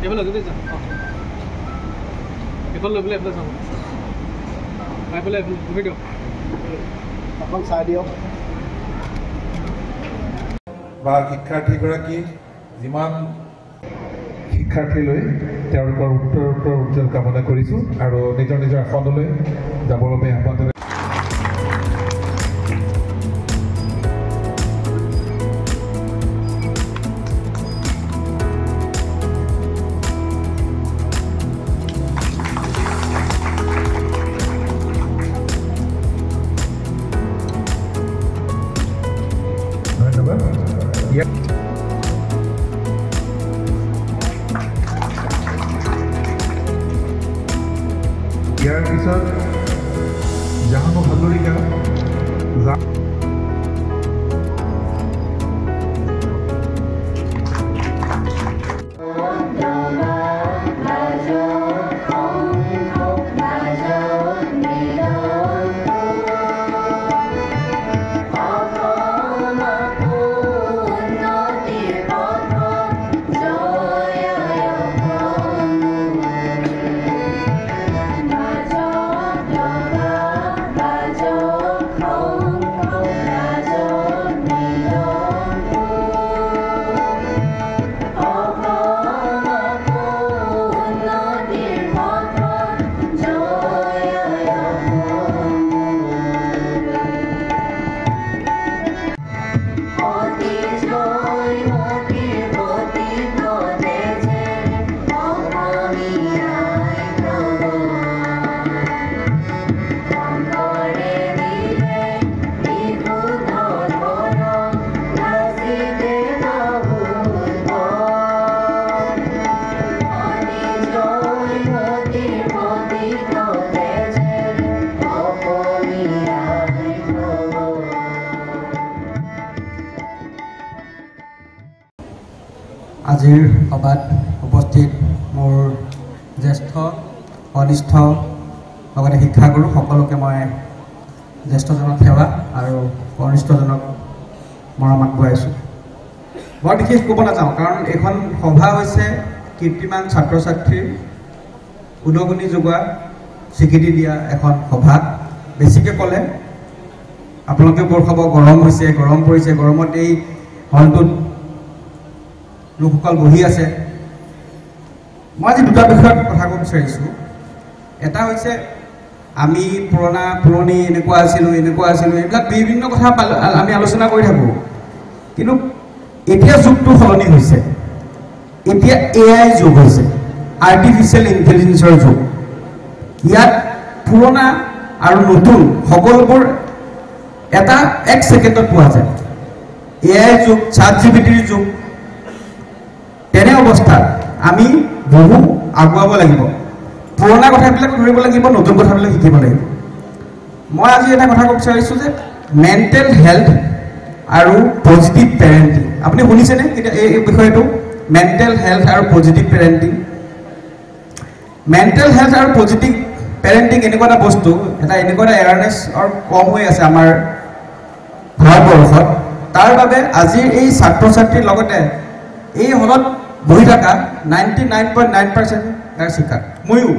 এইফালে যদি যাম এইফালে লৈ পেলাই এইফালে যাম এইফালে ঘূৰি দিয়ক অকণ চাই দিয়ক বা শিক্ষাৰ্থীগৰাকী যিমান শিক্ষাৰ্থীলৈ তেওঁলোকৰ উত্তৰ উজ্জ্বল কামনা কৰিছোঁ আৰু নিজৰ নিজৰ আসনলৈ যাবৰ বাবে আহ্বান জনাইছোঁ। ইয়াৰ পিছত জাহানো হাজৰিকা আজিৰ সভাত উপস্থিত মোৰ জ্যেষ্ঠ কনিষ্ঠ লগতে শিক্ষাগুৰু সকলোকে মই জ্যেষ্ঠজনক সেৱা আৰু কনিষ্ঠজনক মৰম আগবঢ়াইছোঁ। বৰ বিশেষ ক'ব নাযাওঁ কাৰণ এইখন সভা হৈছে কীৰ্তিমান ছাত্ৰ ছাত্ৰীৰ উদগনি যোগোৱা স্বীকৃতি দিয়া এখন সভা। বেছিকৈ ক'লে আপোনালোকে বৰ খাব গৰম হৈছে, গৰম পৰিছে, গৰমত এই হলটোত লোকসকল বহি আছে। মই আজি দুটা বিষয়ত কথা ক'ব বিচাৰিছোঁ। এটা হৈছে আমি পুৰণি এনেকুৱা আছিলোঁ এইবিলাক বিভিন্ন কথা আমি আলোচনা কৰি থাকোঁ, কিন্তু এতিয়া যুগটো সলনি হৈছে। এতিয়া AI যুগ হৈছে, আৰ্টিফিচিয়েল ইণ্টেলিজেঞ্চৰ যুগ। ইয়াত পুৰণা আৰু নতুন সকলোবোৰ এটা এক ছেকেণ্ডত পোৱা যায়। AI যুগ, ChatGPTৰ যুগ। তেনে অৱস্থাত আমি বহু আগুৱাব লাগিব, পুৰণা কথাবিলাক ধৰিব লাগিব, নতুন কথাবিলাক শিকিব লাগিব। মই আজি এটা কথা ক'ব বিচাৰিছোঁ যে মেণ্টেল হেল্থ আৰু পজিটিভ পেৰেণ্টিং। আপুনি শুনিছেনে এই বিষয়টো? মেণ্টেল হেল্থ আৰু পজিটিভ পেৰেণ্টিং। মেণ্টেল হেল্থ আৰু পজিটিভ পেৰেণ্টিং এনেকুৱা এটা বস্তু, এনেকুৱা এটা এৱাৰনেছ কম হৈ আছে আমাৰ ভাৰতবৰ্ষত। তাৰ বাবে আজিৰ এই ছাত্ৰ ছাত্ৰীৰ লগতে এই হলত বহি থকা 99.9% ইয়াৰ শিকাৰ ময়ো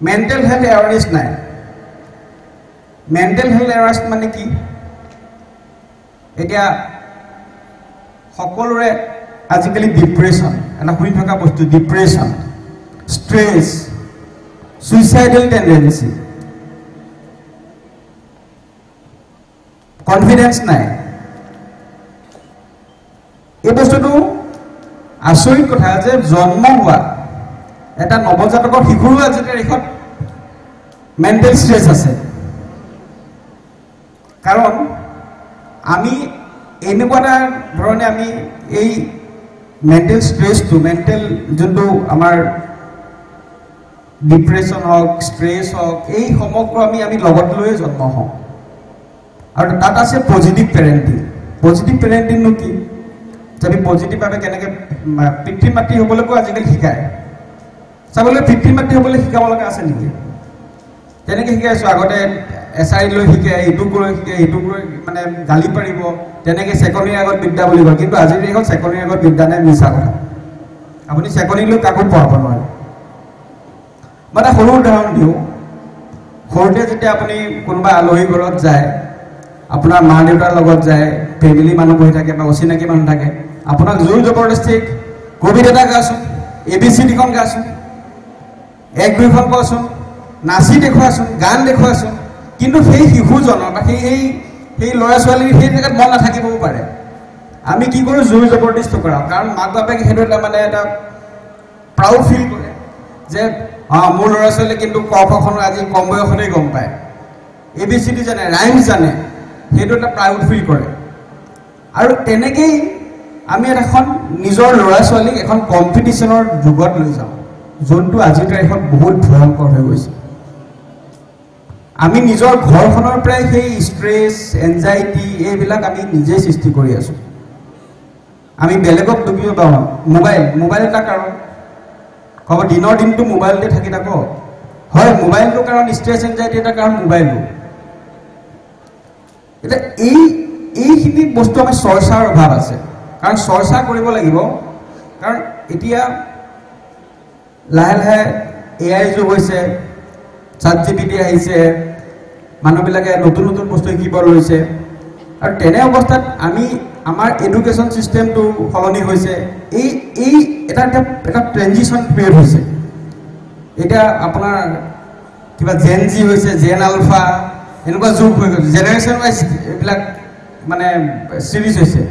মেণ্টেল হেল্থ এৱাৰনেছ নাই। মেণ্টেল হেল্থ এৱাৰনেছ মানে কি? এতিয়া সকলোৰে আজিকালি ডিপ্ৰেশ্যন এটা শুনি থকা বস্তু, ডিপ্ৰেশ্যন, ষ্ট্ৰেছ, ছুইচাইডেল টেণ্ডেঞ্চি, কনফিডেন্স নাই। এই বস্তুটো আচৰিত কথা যে জন্ম হোৱা এটা নৱজাতকৰ শিশুৰো আজি তাৰিখত মেণ্টেল ষ্ট্ৰেছ আছে। কাৰণ আমি এনেকুৱা এটা ধৰণে আমি এই মেণ্টেল ষ্ট্ৰেছটো, মেণ্টেল যোনটো আমাৰ ডিপ্ৰেশ্যন হওক, ষ্ট্ৰেছ হওক, এই সমগ্ৰ আমি লগত লৈয়ে জন্ম হওঁ। আৰু তাত আছে পজিটিভ পেৰেণ্টিং। পজিটিভ পেৰেণ্টিংনো কি? আমি পজিটিভভাৱে কেনেকৈ পিতৃ মাতৃ হ'বলৈকো আজিকালি শিকায়। চাবলৈ পিতৃ মাতৃ হ'বলৈ শিকাব লগা আছে নেকি? তেনেকৈ শিকাইছোঁ। আগতে এছাৰি লৈ শিকে, ইটোক লৈ শিকে, ইটোক লৈ মানে গালি পাৰিব, তেনেকৈ চেকনিৰ আগত বিদ্যা বুলি কয়। কিন্তু আজিৰ দেশত চেকনিৰ আগত বিদ্যা নাই, মিছা কথা। আপুনি চেকনি লৈ কাকো পঢ়াব নোৱাৰে। মই এটা সৰু উদাহৰণ দিওঁ। সৰুতে যেতিয়া আপুনি কোনোবা আলহী ঘৰত যায়, আপোনাৰ মা দেউতাৰ লগত যায়, ফেমিলি মানুহ বহি থাকে বা অচিনাকি মানুহ থাকে, আপোনাক জোৰ জবৰদস্তি কবিতা এটা গাচোন, ABCDখন গাচোন, 1-2খন কচোন, নাচি দেখুৱাচোন, গান দেখুৱাচোন, কিন্তু সেই শিশুজনৰ বা সেই ল'ৰা ছোৱালীৰ সেই জেগাত মন নাথাকিবও পাৰে। আমি কি কৰোঁ, জোৰ জবৰদস্তি কৰাওঁ, কাৰণ মাক বাপেকে সেইটো এটা মানে এটা প্ৰাউড ফিল কৰে যে মোৰ ল'ৰা ছোৱালীয়ে কিন্তু ক খ খন আজি কম বয়সতেই গম পায়, ABCD জানে, ৰাইমছ জানে, সেইটো এটা প্ৰাউড ফিল কৰে। আৰু তেনেকেই আমি এখন নিজৰ ল'ৰা ছোৱালীক এখন কম্পিটিশ্যনৰ যুগত লৈ যাওঁ, যোনটো আজিৰ তাৰিখত বহুত ভয়ংকৰ হৈ গৈছে। আমি নিজৰ ঘৰখনৰ পৰাই সেই ষ্ট্ৰেছ, এনজাইটি এইবিলাক আমি নিজেই সৃষ্টি কৰি আছোঁ। আমি বেলেগক দুখিব পাওঁ। মোবাইল এটা কাৰণ, ক'ব দিনৰ দিনটো মোবাইলতে থাকি থাকো, হয় মোবাইলটো কাৰণ, ষ্ট্ৰেছ এনজাইটি এটা কাৰণ মোবাইলটো। এতিয়া এইখিনি বস্তু আমাৰ চৰ্চাৰ অভাৱ আছে, কাৰণ চৰ্চা কৰিব লাগিব। কাৰণ এতিয়া লাহে লাহে AI যুগ হৈছে, ChatGPT আহিছে, মানুহবিলাকে নতুন নতুন বস্তু শিকিব লৈছে, আৰু তেনে অৱস্থাত আমাৰ এডুকেশ্যন চিষ্টেমটো সলনি হৈছে। এই এটা ট্ৰেনজিশ্যন পিৰিয়ড হৈছে। এতিয়া আপোনাৰ কিবা জেন জি হৈছে, জেন আলফা, এনেকুৱা যুগ হৈ গৈছে, জেনেৰেশ্যন ৱাইজ এইবিলাক মানে চিৰিজ হৈছে।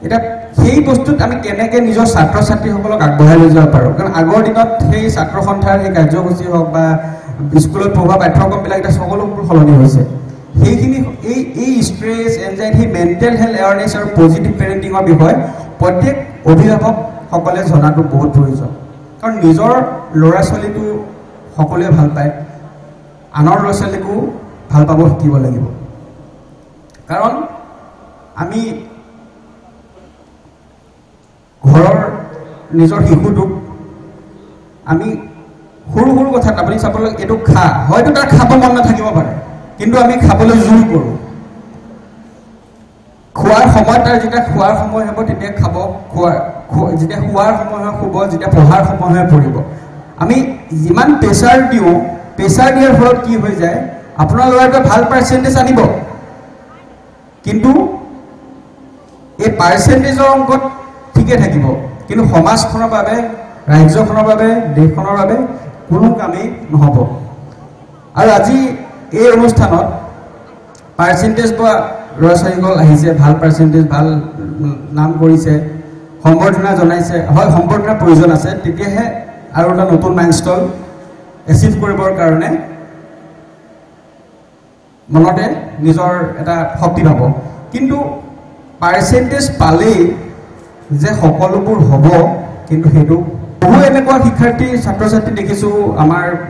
এতিয়া সেই বস্তুত আমি কেনেকৈ নিজৰ ছাত্ৰ ছাত্ৰীসকলক আগবঢ়াই লৈ যাব পাৰোঁ, কাৰণ আগৰ দিনত সেই ছাত্ৰ সন্থাৰ সেই কাৰ্যসূচী হওক বা স্কুলত পঢ়োৱা পাঠ্যক্ৰমবিলাক এতিয়া সকলোবোৰ সলনি হৈছে। সেইখিনি এই stress, anxiety, mental health awareness আৰু পজিটিভ পেৰেণ্টিঙৰ বিষয়ে প্ৰত্যেক অভিভাৱকসকলে জনাটো বহুত প্ৰয়োজন। কাৰণ নিজৰ ল'ৰা ছোৱালীটো সকলোৱে ভাল পায়, আনৰ ল'ৰা ছোৱালীকো ভাল পাব শিকিব লাগিব। কাৰণ আমি ঘৰৰ নিজৰ শিশুটোক আমি সৰু সৰু কথাত আপুনি চাব লাগে, এইটো খা, হয়তো তাৰ খাব মন নাথাকিব পাৰে, কিন্তু আমি খাবলৈ জোৰ কৰোঁ। খোৱাৰ সময়ত তাৰ যেতিয়া খোৱাৰ সময় হ'ব তেতিয়া খাব, যেতিয়া শোৱাৰ সময় হয় শুব, যেতিয়া পঢ়াৰ সময় হয় পঢ়িব। আমি যিমান প্ৰেছাৰ দিওঁ, প্ৰেছাৰ দিয়াৰ ফলত কি হৈ যায়, আপোনাৰ ল'ৰাটোৱে ভাল পাৰ্চেণ্টেজ আনিব, কিন্তু এই পাৰ্চেণ্টেজৰ অংকত ঠিকে থাকিব, কিন্তু সমাজখনৰ বাবে, ৰাজ্যখনৰ বাবে, দেশখনৰ বাবে কোনো কামেই নহ'ব। আৰু আজি এই অনুষ্ঠানত পাৰ্চেণ্টেজ পোৱা ল'ৰা ছোৱালীসকল আহিছে, ভাল পাৰ্চেণ্টেজ, ভাল নাম কৰিছে, সম্বৰ্ধনা জনাইছে। হয়, সম্বৰ্ধনাৰ প্ৰয়োজন আছে, তেতিয়াহে আৰু এটা নতুন মাইলষ্টন এচিভ কৰিবৰ কাৰণে মনতে নিজৰ এটা শক্তি পাব। কিন্তু পাৰ্চেণ্টেজ পালেই যে সকলোবোৰ হ'ব, কিন্তু সেইটো বহু এনেকুৱা শিক্ষাৰ্থী, ছাত্ৰ ছাত্ৰী দেখিছোঁ,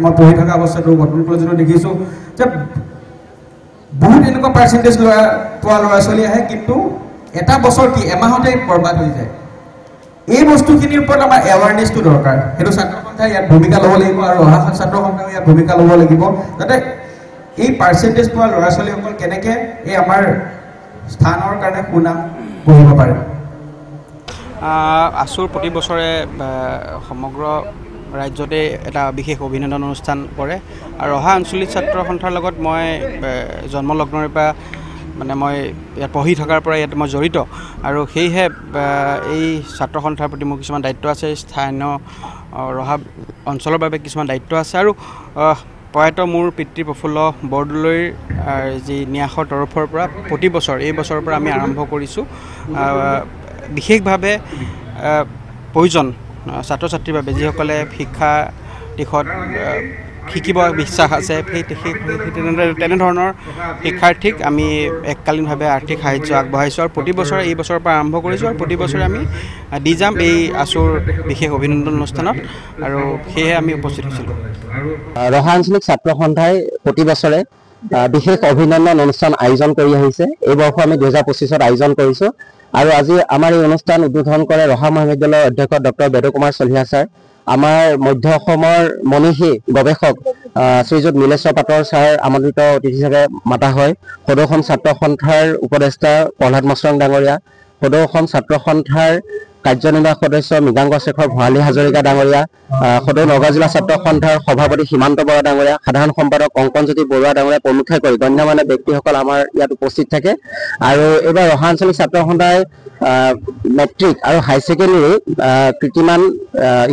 মই পঢ়ি থকা অৱস্থাটো কটন কলেজতো দেখিছোঁ যে বহুত এনেকুৱা পাৰ্চেণ্টেজ পোৱা ল'ৰা ছোৱালী আহে, কিন্তু এটা বছৰ কি এমাহতে বৰবাদ হৈ যায়। এই বস্তুখিনিৰ ওপৰত আমাৰ এৱাৰনেছটো দৰকাৰ। সেইটো ছাত্ৰ সন্থাই ইয়াত ভূমিকা ল'ব লাগিব, আৰু অহা ছাত্ৰ সন্থাই ইয়াত ভূমিকা ল'ব লাগিব, যাতে এই পাৰ্চেণ্টেজ পোৱা ল'ৰা ছোৱালীসকল কেনেকৈ এই আমাৰ স্থানৰ কাৰণে সুনাম গঢ়িব পাৰে। আছুৰ প্ৰতি বছৰে সমগ্ৰ ৰাজ্যতে এটা বিশেষ অভিনন্দন অনুষ্ঠান কৰে, আৰু অহা আঞ্চলিক ছাত্ৰ সন্থাৰ লগত মই জন্মলগ্নৰে পৰা মানে মই ইয়াত পঢ়ি থকাৰ পৰা ইয়াত মই জড়িত, আৰু সেয়েহে এই ছাত্ৰ সন্থাৰ প্ৰতি মোৰ কিছুমান দায়িত্ব আছে, স্থানীয় ৰহা অঞ্চলৰ বাবে কিছুমান দায়িত্ব আছে। আৰু প্ৰয়াত মোৰ পিতৃ প্ৰফুল্ল বৰদলৈৰ যি ন্যাসৰ তৰফৰ পৰা প্ৰতি বছৰ, এই বছৰৰ পৰা আমি আৰম্ভ কৰিছোঁ বিশেষভাৱে প্ৰয়োজন ছাত্ৰ ছাত্ৰীৰ বাবে, যিসকলে শিক্ষা দিশত শিকিব বিশ্বাস আছে, তেনেধৰণৰ শিক্ষাৰ্থীক আমি এককালীনভাৱে আৰ্থিক সাহায্য আগবঢ়াইছোঁ, আৰু প্ৰতি বছৰে এই বছৰৰ পৰা আৰম্ভ কৰিছোঁ, আৰু প্ৰতি বছৰে আমি দি যাম এই আছুৰ বিশেষ অভিনন্দন অনুষ্ঠানত, আৰু সেয়েহে আমি উপস্থিত হৈছিলোঁ। ৰহা আঞ্চলিক ছাত্ৰ সন্থাই প্ৰতি বছৰে বিশেষ অভিনন্দন অনুষ্ঠান আয়োজন কৰি আহিছে। এই বৰ্ষ আমি 2025ত আয়োজন কৰিছোঁ, আৰু আজি আমাৰ এই অনুষ্ঠান উদ্বোধন কৰে ৰহা মহাবিদ্যালয়ৰ অধ্যক্ষ ডক্টৰ বেদু কুমাৰ চলিহা ছাৰ, আমাৰ মধ্য অসমৰ মনীষী গৱেষক শ্ৰীযুত নীলেশ্বৰ পাটৰ ছাৰ আমন্ত্ৰিত অতিথি হিচাপে মাতা হয়, সদৌ অসম ছাত্ৰ সন্থাৰ উপদেষ্টা প্ৰহ্লাদ মছৰং ডাঙৰীয়া, সদৌ অসম ছাত্ৰ সন্থাৰ কাৰ্যনিৰ্বাহক সদস্য মৃগাংক শেখৰ ভঁৰালী হাজৰিকা ডাঙৰীয়া, সদৌ নগাঁও জিলা ছাত্ৰ সন্থাৰ সভাপতি সীমান্ত বৰা ডাঙৰীয়া, সাধাৰণ সম্পাদক কংকনজ্যোতি বৰুৱা ডাঙৰীয়া প্ৰমুখ্যে কৰি গণ্যমান্য ব্যক্তিসকল আমাৰ ইয়াত উপস্থিত থাকে। আৰু এইবাৰ ৰহা আঞ্চলিক ছাত্ৰ সন্থাই মেট্ৰিক আৰু হাই ছেকেণ্ডেৰী কৃতিমান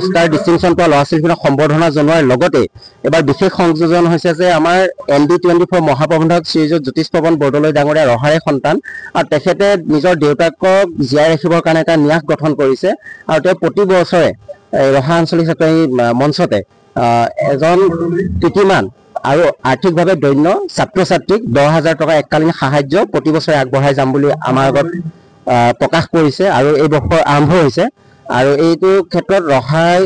ষ্টাৰ ডিষ্টিংশ্যন পোৱা ল'ৰা ছোৱালীখিনিক সম্বৰ্ধনা জনোৱাৰ লগতে এইবাৰ বিশেষ সংযোজন হৈছে যে আমাৰ ND24 মহাপ্ৰবন্ধক শ্ৰীযুত জ্যোতিষ পৱন বৰদলৈ ডাঙৰীয়া ৰহাৰে সন্তান, আৰু তেখেতে নিজৰ দেউতাকক জীয়াই ৰাখিবৰ কাৰণে এটা ন্যাস গঠন কৰিছে। আৰু তেওঁ প্ৰতি বছৰে ৰহা আঞ্চলিক ছাত্ৰ মঞ্চতে এজন কৃতিমান আৰু আৰ্থিকভাৱে দৈন্য ছাত্ৰ ছাত্ৰীক 10,000 টকা এককালীন সাহায্য প্ৰতি বছৰে আগবঢ়াই যাম বুলি আমাৰ আগত প্ৰকাশ কৰিছে আৰু এই বছৰ আৰম্ভ হৈছে। আৰু এইটো ক্ষেত্ৰত ৰহাই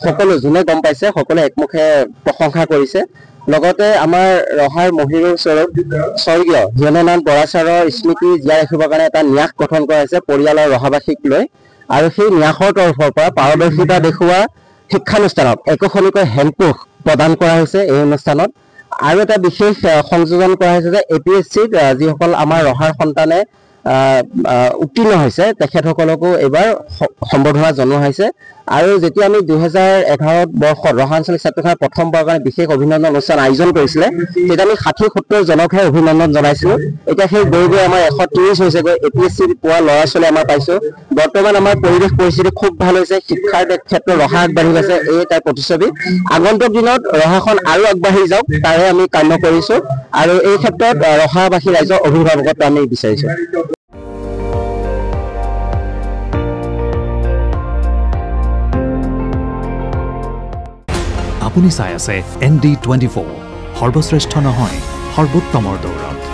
সকলো যোনে গম পাইছে সকলোৱে একমুখে প্ৰশংসা কৰিছে। লগতে আমাৰ ৰহাৰ মহিৰুৰ স্বৰূপ স্বৰ্গীয় হীৰেন্দ্ৰনাথ বৰা ছাৰৰ স্মৃতি জীয়াই ৰাখিবৰ কাৰণে এটা ন্যাস গঠন কৰা হৈছে পৰিয়ালৰ ৰহাবাসীক লৈ। আৰু সেই ন্যাসৰ তৰফৰ পৰা পাৰদৰ্শিতা দেখুওৱা শিক্ষানুষ্ঠানক একোখনিকৈ হেণ্ডপুখ প্ৰদান কৰা হৈছে এই অনুষ্ঠানত। আৰু এটা বিশেষ সংযোজন কৰা হৈছে যে APSCত যিসকল আমাৰ ৰহাৰ সন্তানে উত্তীৰ্ণ হৈছে তেখেতসকলকো এইবাৰ সম্বৰ্ধনা জনোৱা হৈছে। আৰু যেতিয়া আমি 2011 বৰ্ষত ৰহা আঞ্চলিক ছাত্ৰ সন্থাই প্ৰথমবাৰৰ কাৰণে বিশেষ অভিনন্দন অনুষ্ঠান আয়োজন কৰিছিলে, তেতিয়া আমি 60-70 জনকহে অভিনন্দন জনাইছিলোঁ। এতিয়া সেই গৈ গৈ আমাৰ 130 হৈছেগৈ। APSC পোৱা ল'ৰা ছোৱালী আমাৰ পাইছোঁ। বৰ্তমান আমাৰ পৰিৱেশ পৰিস্থিতি খুব ভাল হৈছে, শিক্ষাৰ ক্ষেত্ৰত ৰহা আগবাঢ়ি গৈছে, এই তাৰ প্ৰতিচ্ছবি। আগন্তুক দিনত ৰহাখন আৰু আগবাঢ়ি যাওক তাৰে আমি কাম্য কৰিছোঁ। আৰু এই ক্ষেত্ৰত ৰহাবাসী ৰাইজৰ অভিভাৱকত্ব আমি বিচাৰিছোঁ। আপুনি চাই আছে ND24, সৰ্বশ্ৰেষ্ঠ নহয় সৰ্বোত্তমৰ দৌৰত।